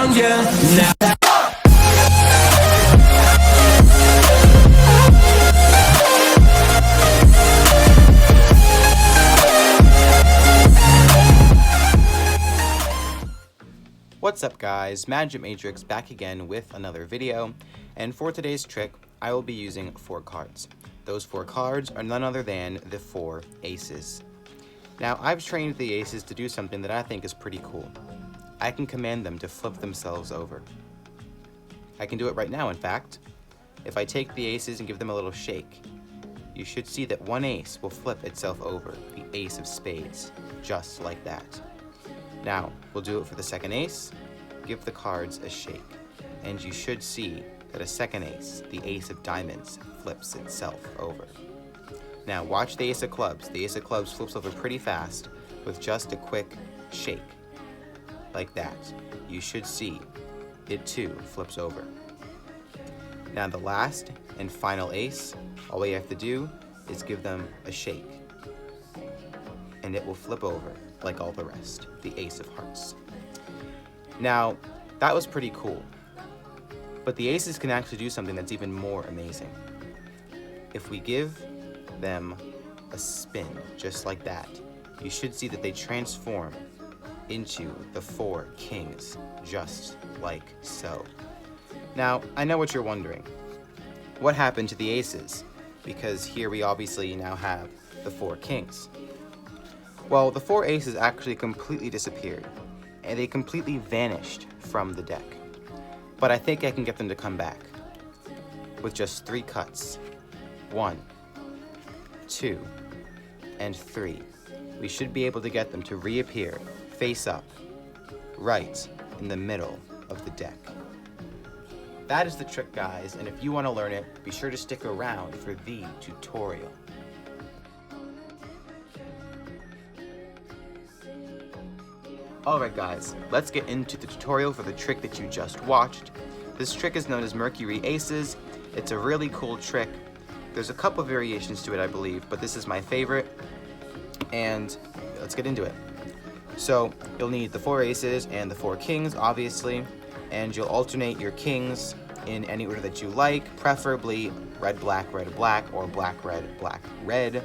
around you now. What's up guys, Magic Matrix back again with another video, and for today's trick I will be using 4 cards. Those 4 cards are none other than the 4 aces. Now I've trained the aces to do something that I think is pretty cool. I can command them to flip themselves over. I can do it right now in fact. If I take the aces and give them a little shake, you should see that one ace will flip itself over, the ace of spades, just like that. Now, we'll do it for the second ace, give the cards a shake, and you should see that a second ace, the ace of diamonds, flips itself over. Now, watch the ace of clubs. The ace of clubs flips over pretty fast with just a quick shake, like that. You should see it too flips over. Now, the last and final ace, all we have to do is give them a shake, and it will flip over like all the rest, the ace of hearts. Now, that was pretty cool, but the aces can actually do something that's even more amazing. If we give them a spin, just like that, you should see that they transform into the 4 kings, just like so. Now, I know what you're wondering. What happened to the aces? Because here we obviously now have the 4 kings. Well, the 4 aces actually completely disappeared, and they completely vanished from the deck. But I think I can get them to come back with just 3 cuts. 1, 2, and 3. We should be able to get them to reappear face up, right in the middle of the deck. That is the trick, guys, and if you want to learn it, be sure to stick around for the tutorial. Alright guys, let's get into the tutorial for the trick that you just watched. This trick is known as Mercury Aces. It's a really cool trick. There's a couple variations to it, I believe, but this is my favorite, and let's get into it. So, you'll need the 4 aces and the 4 kings, obviously, and you'll alternate your kings in any order that you like, preferably red, black, or black, red.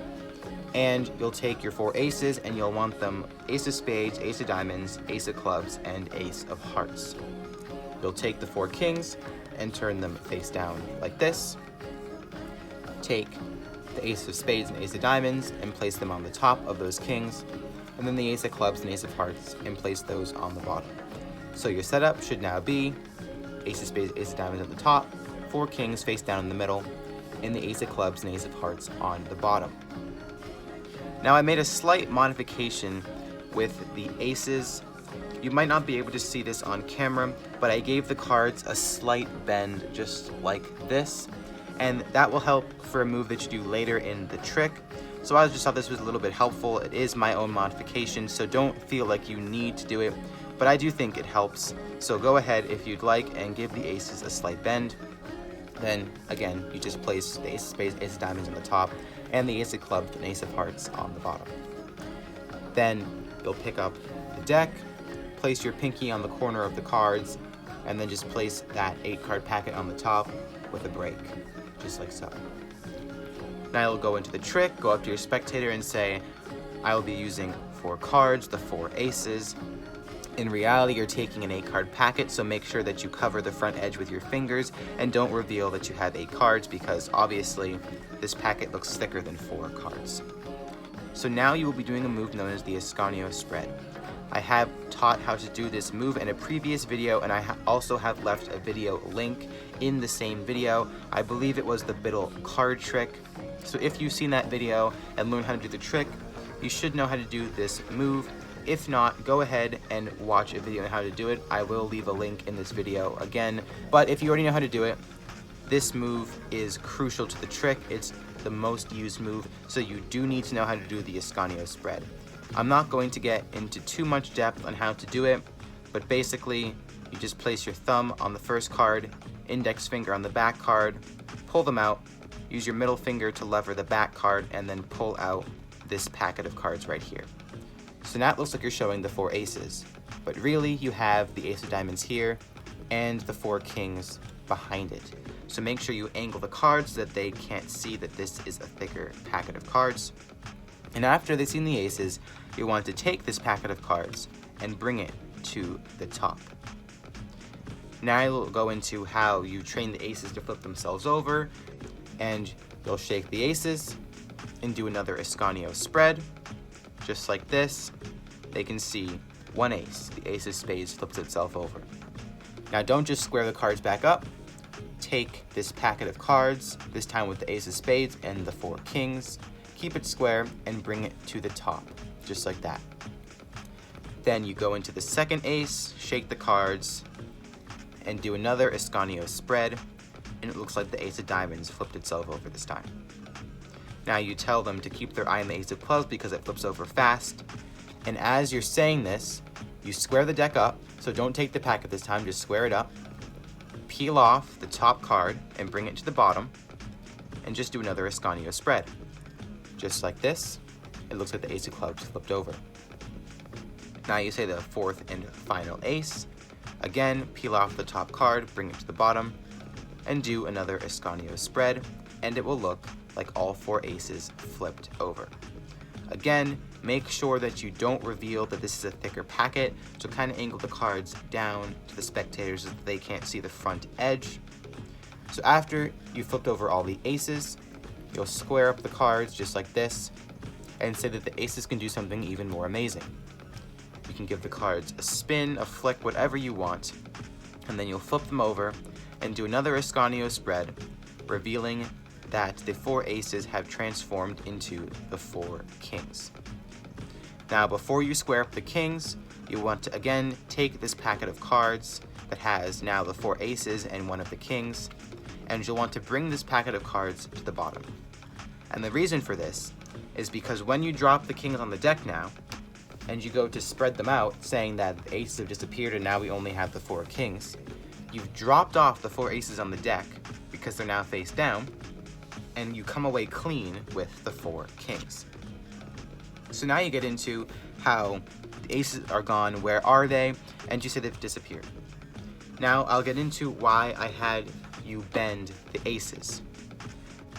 And you'll take your 4 aces and you'll want them ace of spades, ace of diamonds, ace of clubs, and ace of hearts. You'll take the 4 kings and turn them face down like this. Take the ace of spades and ace of diamonds and place them on the top of those kings, and then the ace of clubs and ace of hearts and place those on the bottom. So your setup should now be ace of spades, ace of diamonds at the top, 4 kings face down in the middle, and the ace of clubs and ace of hearts on the bottom. Now I made a slight modification with the aces. You might not be able to see this on camera, but I gave the cards a slight bend just like this, and that will help for a move that you do later in the trick. So I just thought this was a little bit helpful. It is my own modification, so don't feel like you need to do it, but I do think it helps. So go ahead if you'd like and give the aces a slight bend. Then again, you just place the ace of spades, ace of diamonds on the top, and the ace of clubs and ace of hearts on the bottom. Then you'll pick up the deck, place your pinky on the corner of the cards, and then just place that 8-card packet on the top with a break, just like so. Now you'll go into the trick, go up to your spectator and say, I will be using 4 cards, the 4 aces. In reality, you're taking an 8-card packet, so make sure that you cover the front edge with your fingers and don't reveal that you have 8 cards because obviously this packet looks thicker than 4 cards. So now you will be doing a move known as the Ascanio spread. I have taught how to do this move in a previous video, and I also have left a video link in the same video. I believe it was the Biddle card trick. So if you've seen that video and learned how to do the trick, you should know how to do this move. If not, go ahead and watch a video on how to do it. I will leave a link in this video again. But if you already know how to do it, this move is crucial to the trick. It's the most used move, so you do need to know how to do the Ascanio spread. I'm not going to get into too much depth on how to do it, but basically, you just place your thumb on the first card, index finger on the back card, pull them out, use your middle finger to lever the back card, and then pull out this packet of cards right here. So now it looks like you're showing the 4 aces, but really you have the ace of diamonds here, and the 4 kings behind it. So make sure you angle the cards so that they can't see that this is a thicker packet of cards. And after they've seen the aces, you want to take this packet of cards and bring it to the top. Now I'll go into how you train the aces to flip themselves over, and you'll shake the aces and do another Ascanio spread, just like this. They can see one ace, the ace of spades flips itself over. Now don't just square the cards back up. Take this packet of cards, this time with the ace of spades and the 4 kings, keep it square and bring it to the top, just like that. Then you go into the second ace, shake the cards, and do another Ascanio spread, and it looks like the ace of diamonds flipped itself over this time. Now you tell them to keep their eye on the ace of clubs because it flips over fast, and as you're saying this, you square the deck up, so don't take the packet this time, just square it up, peel off the top card and bring it to the bottom, and just do another Ascanio spread. Just like this, it looks like the ace of clubs flipped over. Now you say the 4th and final ace. Again, peel off the top card, bring it to the bottom, and do another Ascanio spread, and it will look like all 4 aces flipped over. Again, make sure that you don't reveal that this is a thicker packet, so kind of angle the cards down to the spectators so that they can't see the front edge. So after you flipped over all the aces, you'll square up the cards just like this, and say that the aces can do something even more amazing. You can give the cards a spin, a flick, whatever you want, and then you'll flip them over and do another Ascanio spread, revealing that the 4 aces have transformed into the 4 kings. Now before you square up the kings, you want to again take this packet of cards that has now the 4 aces and 1 of the kings, and you'll want to bring this packet of cards to the bottom. And the reason for this is because when you drop the kings on the deck now, and you go to spread them out, saying that the aces have disappeared and now we only have the 4 kings, you've dropped off the 4 aces on the deck because they're now face down, and you come away clean with the 4 kings. So now you get into how the aces are gone, where are they, and you say they've disappeared. Now I'll get into why I had you bend the aces.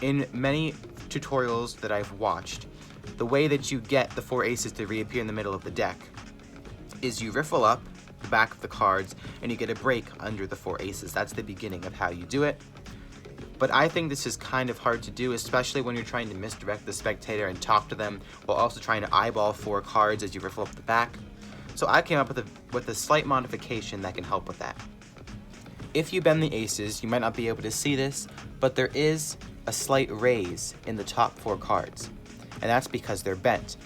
In many tutorials that I've watched, the way that you get the 4 aces to reappear in the middle of the deck is you riffle up the back of the cards and you get a break under the 4 aces. That's the beginning of how you do it. But I think this is kind of hard to do, especially when you're trying to misdirect the spectator and talk to them while also trying to eyeball 4 cards as you riffle up the back. So I came up with a slight modification that can help with that. If you bend the aces, you might not be able to see this, but there is a slight raise in the top 4 cards, and that's because they're bent.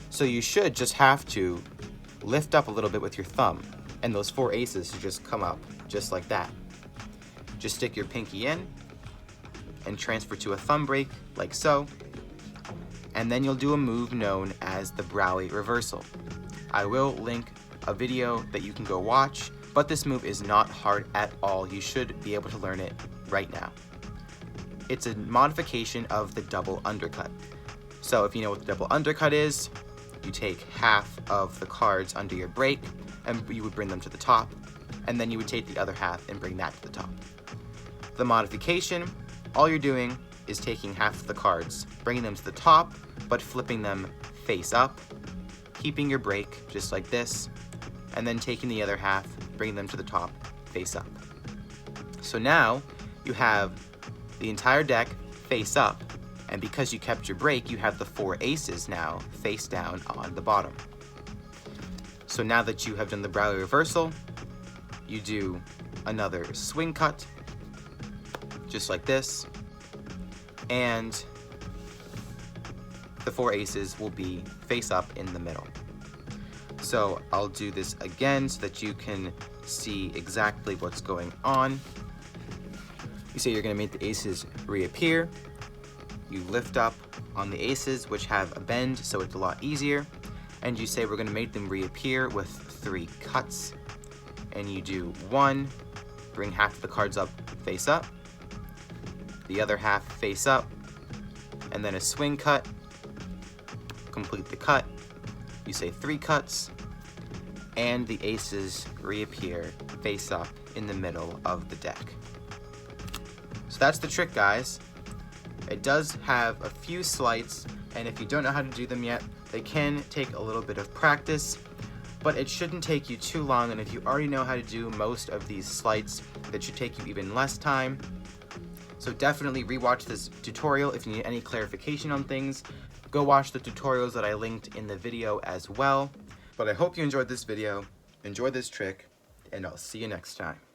So you should just have to lift up a little bit with your thumb, and those 4 aces should just come up just like that. Just stick your pinky in and transfer to a thumb break, like so, and then you'll do a move known as the Browey reversal. I will link a video that you can go watch, but this move is not hard at all. You should be able to learn it right now. It's a modification of the double undercut. So if you know what the double undercut is, you take half of the cards under your break and you would bring them to the top, and then you would take the other half and bring that to the top. The modification, all you're doing is taking half of the cards, bringing them to the top, but flipping them face up, keeping your break just like this, and then taking the other half, bringing them to the top, face up. So now you have the entire deck face up, and because you kept your break, you have the 4 aces now face down on the bottom. So now that you have done the Browey reversal, you do another swing cut, just like this, and the 4 aces will be face up in the middle. So I'll do this again so that you can see exactly what's going on. You say you're going to make the aces reappear. You lift up on the aces, which have a bend, so it's a lot easier. And you say we're going to make them reappear with 3 cuts. And you do 1, bring half of the cards up, face up, the other half face up, and then a swing cut, complete the cut. You say 3 cuts, and the aces reappear face up in the middle of the deck. So that's the trick, guys. It does have a few sleights, and if you don't know how to do them yet, they can take a little bit of practice, but it shouldn't take you too long, and if you already know how to do most of these sleights, that should take you even less time. So definitely rewatch this tutorial if you need any clarification on things. Go watch the tutorials that I linked in the video as well. But I hope you enjoyed this video, enjoy this trick, and I'll see you next time.